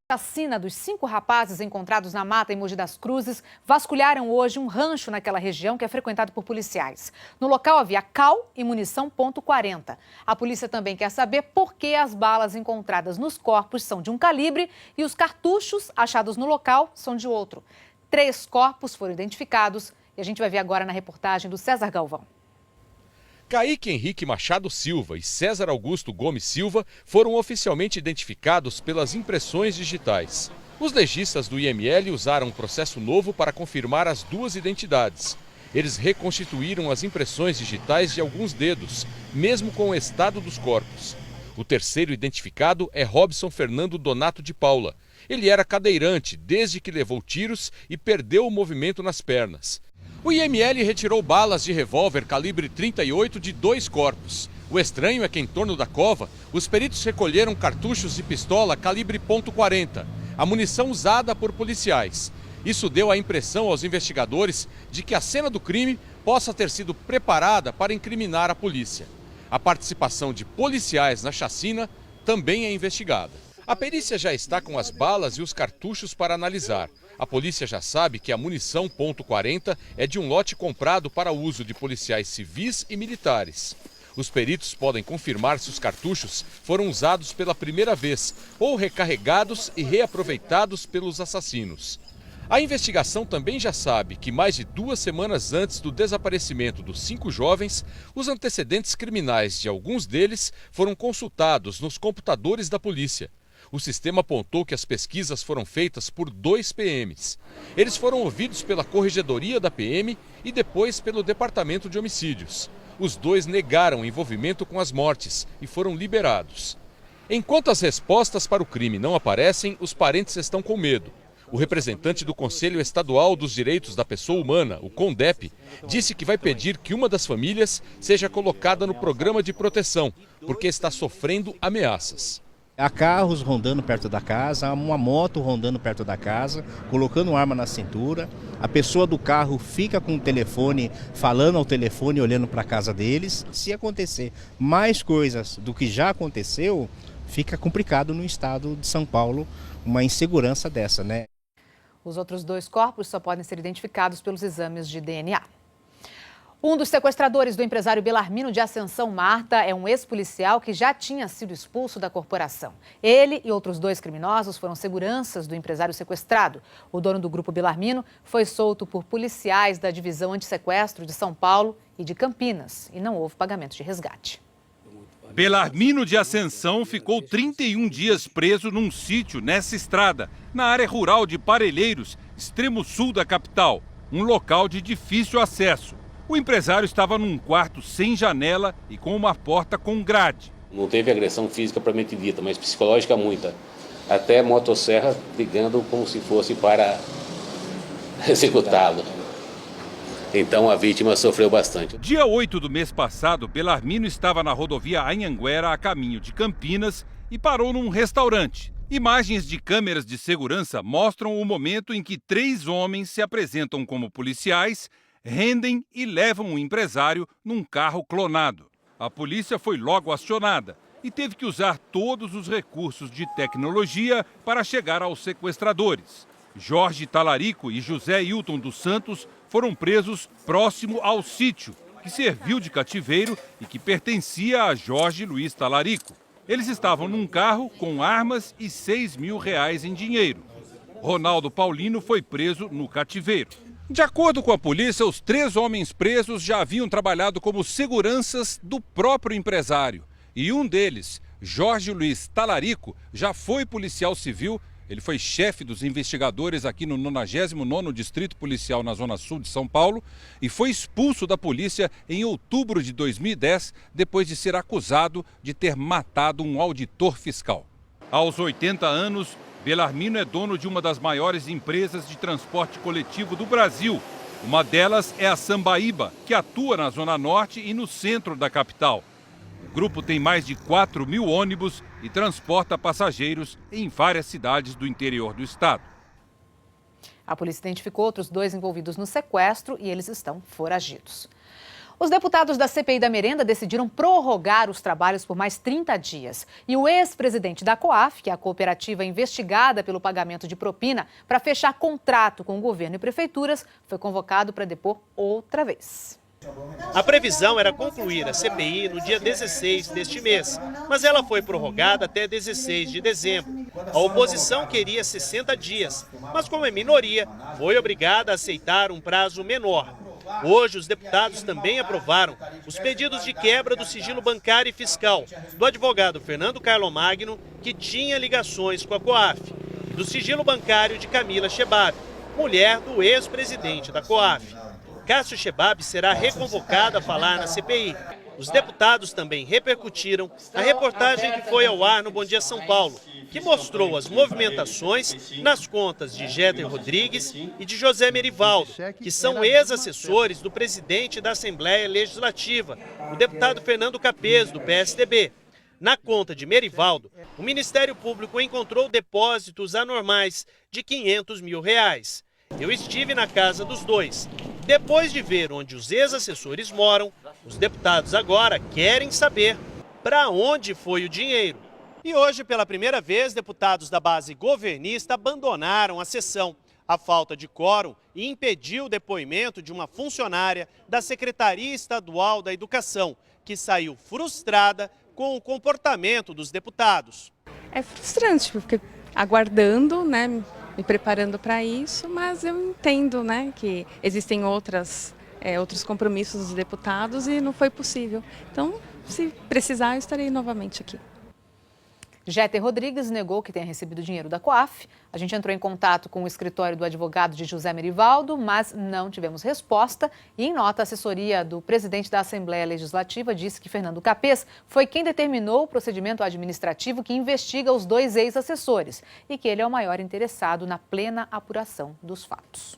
A chacina dos 5 rapazes encontrados na mata em Mogi das Cruzes vasculharam hoje um rancho naquela região que é frequentado por policiais. No local havia cal e munição .40. A polícia também quer saber por que as balas encontradas nos corpos são de um calibre e os cartuchos achados no local são de outro. 3 corpos foram identificados e a gente vai ver agora na reportagem do César Galvão. Kaique Henrique Machado Silva e César Augusto Gomes Silva foram oficialmente identificados pelas impressões digitais. Os legistas do IML usaram um processo novo para confirmar as 2 identidades. Eles reconstituíram as impressões digitais de alguns dedos, mesmo com o estado dos corpos. O terceiro identificado é Robson Fernando Donato de Paula. Ele era cadeirante desde que levou tiros e perdeu o movimento nas pernas. O IML retirou balas de revólver calibre 38 de 2 corpos. O estranho é que em torno da cova, os peritos recolheram cartuchos de pistola calibre .40, a munição usada por policiais. Isso deu a impressão aos investigadores de que a cena do crime possa ter sido preparada para incriminar a polícia. A participação de policiais na chacina também é investigada. A perícia já está com as balas e os cartuchos para analisar. A polícia já sabe que a munição .40 é de um lote comprado para uso de policiais civis e militares. Os peritos podem confirmar se os cartuchos foram usados pela primeira vez ou recarregados e reaproveitados pelos assassinos. A investigação também já sabe que mais de 2 semanas antes do desaparecimento dos 5 jovens, os antecedentes criminais de alguns deles foram consultados nos computadores da polícia. O sistema apontou que as pesquisas foram feitas por 2 PMs. Eles foram ouvidos pela Corregedoria da PM e depois pelo Departamento de Homicídios. Os 2 negaram envolvimento com as mortes e foram liberados. Enquanto as respostas para o crime não aparecem, os parentes estão com medo. O representante do Conselho Estadual dos Direitos da Pessoa Humana, o CONDEP, disse que vai pedir que uma das famílias seja colocada no programa de proteção, porque está sofrendo ameaças. Há carros rondando perto da casa, há uma moto rondando perto da casa, colocando arma na cintura. A pessoa do carro fica com o telefone, falando ao telefone, olhando para a casa deles. Se acontecer mais coisas do que já aconteceu, fica complicado no estado de São Paulo uma insegurança dessa, né? Os outros 2 corpos só podem ser identificados pelos exames de DNA. Um dos sequestradores do empresário Belarmino de Ascensão Marta é um ex-policial que já tinha sido expulso da corporação. Ele e outros 2 criminosos foram seguranças do empresário sequestrado. O dono do grupo Belarmino foi solto por policiais da Divisão Antissequestro de São Paulo e de Campinas e não houve pagamento de resgate. Belarmino de Ascensão ficou 31 dias preso num sítio nessa estrada, na área rural de Parelheiros, extremo sul da capital, um local de difícil acesso. O empresário estava num quarto sem janela e com uma porta com grade. Não teve agressão física propriamente dita, mas psicológica muita. Até motosserra ligando como se fosse para executá-lo. Então a vítima sofreu bastante. Dia 8 do mês passado, Belarmino estava na rodovia Anhanguera a caminho de Campinas e parou num restaurante. Imagens de câmeras de segurança mostram o momento em que 3 homens se apresentam como policiais, rendem e levam o empresário num carro clonado. A polícia foi logo acionada e teve que usar todos os recursos de tecnologia para chegar aos sequestradores. Jorge Talarico e José Hilton dos Santos foram presos próximo ao sítio, que serviu de cativeiro e que pertencia a Jorge Luiz Talarico. Eles estavam num carro com armas e R$6 mil em dinheiro. Ronaldo Paulino foi preso no cativeiro. De acordo com a polícia, os 3 homens presos já haviam trabalhado como seguranças do próprio empresário. E um deles, Jorge Luiz Talarico, já foi policial civil. Ele foi chefe dos investigadores aqui no 99º Distrito Policial na Zona Sul de São Paulo e foi expulso da polícia em outubro de 2010, depois de ser acusado de ter matado um auditor fiscal. Aos 80 anos, Belarmino é dono de uma das maiores empresas de transporte coletivo do Brasil. Uma delas é a Sambaíba, que atua na Zona Norte e no centro da capital. O grupo tem mais de 4 mil ônibus e transporta passageiros em várias cidades do interior do estado. A polícia identificou outros 2 envolvidos no sequestro e eles estão foragidos. Os deputados da CPI da Merenda decidiram prorrogar os trabalhos por mais 30 dias. E o ex-presidente da COAF, que é a cooperativa investigada pelo pagamento de propina para fechar contrato com o governo e prefeituras, foi convocado para depor outra vez. A previsão era concluir a CPI no dia 16 deste mês, mas ela foi prorrogada até 16 de dezembro. A oposição queria 60 dias, mas como é minoria, foi obrigada a aceitar um prazo menor. Hoje, os deputados também aprovaram os pedidos de quebra do sigilo bancário e fiscal do advogado Fernando Carlomagno, que tinha ligações com a COAF, e do sigilo bancário de Camila Chebab, mulher do ex-presidente da COAF. Cássio Chebab será reconvocado a falar na CPI. Os deputados também repercutiram a reportagem que foi ao ar no Bom Dia São Paulo, que mostrou as movimentações nas contas de Jeter Rodrigues e de José Merivaldo, que são ex-assessores do presidente da Assembleia Legislativa, o deputado Fernando Capês, do PSDB. Na conta de Merivaldo, o Ministério Público encontrou depósitos anormais de R$500 mil. Eu estive na casa dos dois. Depois de ver onde os ex-assessores moram, os deputados agora querem saber para onde foi o dinheiro. E hoje, pela primeira vez, deputados da base governista abandonaram a sessão. A falta de quórum impediu o depoimento de uma funcionária da Secretaria Estadual da Educação, que saiu frustrada com o comportamento dos deputados. É frustrante, porque aguardando, né, me preparando para isso, mas eu entendo, né, que existem outros compromissos dos deputados e não foi possível. Então, se precisar, eu estarei novamente aqui. Jeter Rodrigues negou que tenha recebido dinheiro da COAF. A gente entrou em contato com o escritório do advogado de José Merivaldo, mas não tivemos resposta. E em nota, a assessoria do presidente da Assembleia Legislativa disse que Fernando Capês foi quem determinou o procedimento administrativo que investiga os dois ex-assessores e que ele é o maior interessado na plena apuração dos fatos.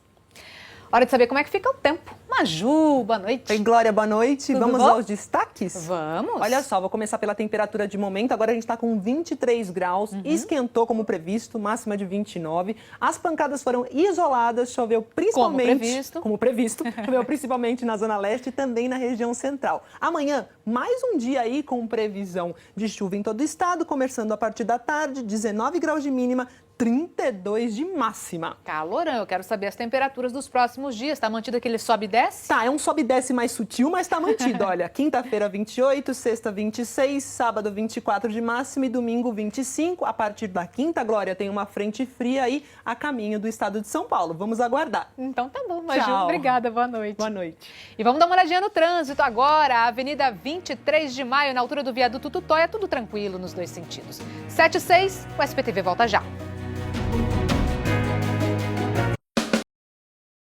Hora de saber como é que fica o tempo. Maju, boa noite. Oi, Glória, boa noite. Tudo Vamos bom? aos destaques? Vamos. Olha só, vou começar pela temperatura de momento. Agora a gente está com 23 graus, esquentou como previsto, máxima de 29. As pancadas foram isoladas, choveu principalmente... Como previsto. Choveu principalmente na Zona Leste e também na região central. Amanhã, mais um dia aí com previsão de chuva em todo o estado, começando a partir da tarde, 19 graus de mínima, 32 de máxima. Calorão, eu quero saber as temperaturas dos próximos dias. Está mantido aquele sobe e desce? Tá, é um sobe e desce mais sutil, mas tá mantido. Olha, quinta-feira 28, sexta 26, sábado 24 de máxima e domingo 25. A partir da quinta, Glória, tem uma frente fria aí a caminho do estado de São Paulo. Vamos aguardar. Então tá bom, Maju. Tchau. Obrigada, boa noite. Boa noite. E vamos dar uma olhadinha no trânsito agora. A Avenida 23 de Maio, na altura do viaduto Tutóia, tudo tranquilo nos dois sentidos. 7 e 6, o SPTV volta já.